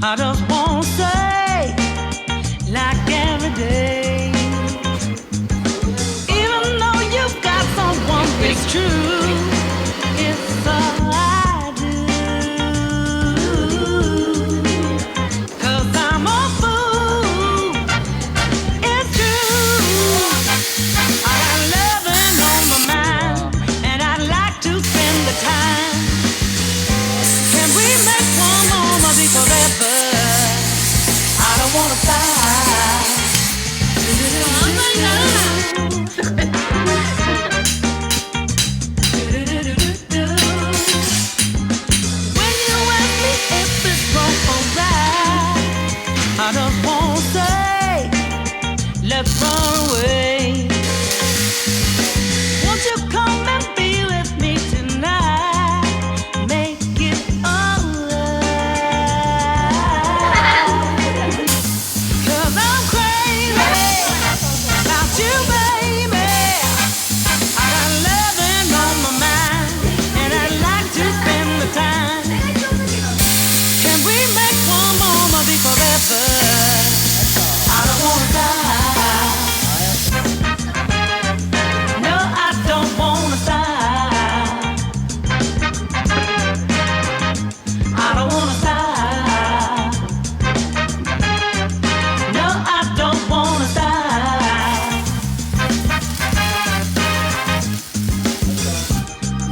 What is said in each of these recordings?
I just won't say like every day. Even though you've got someone, it's true. It's all I do. 'Cause I'm a fool. It's true. I got loving on my mind, and I'd like to spend the time. Can we make one more be forever? I don't wanna stop. When you ask me if it's wrong or right, I just won't say, let's run away. Won't you come and be with me tonight? Make it alright. 'Cause I'm crazy about you, baby. I got loving on my mind, and I'd like to spend the time. Can we make one more be forever? I don't wanna die. No, I don't wanna die. I don't wanna die. No, I don't wanna die.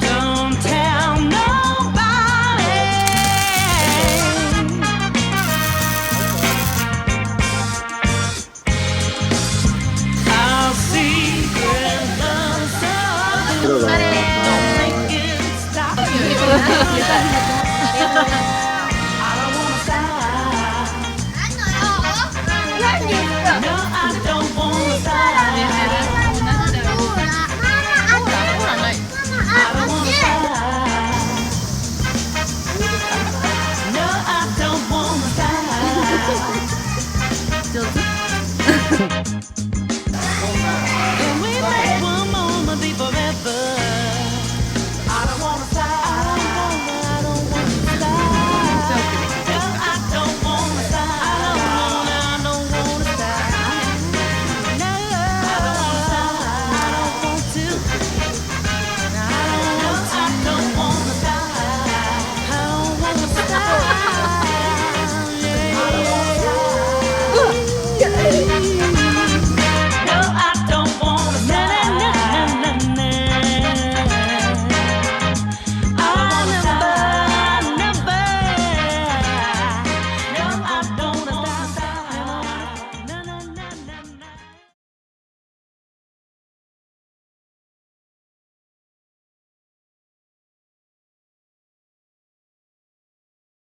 Don't tell nobody. Our secret love so good. Don't make it stop.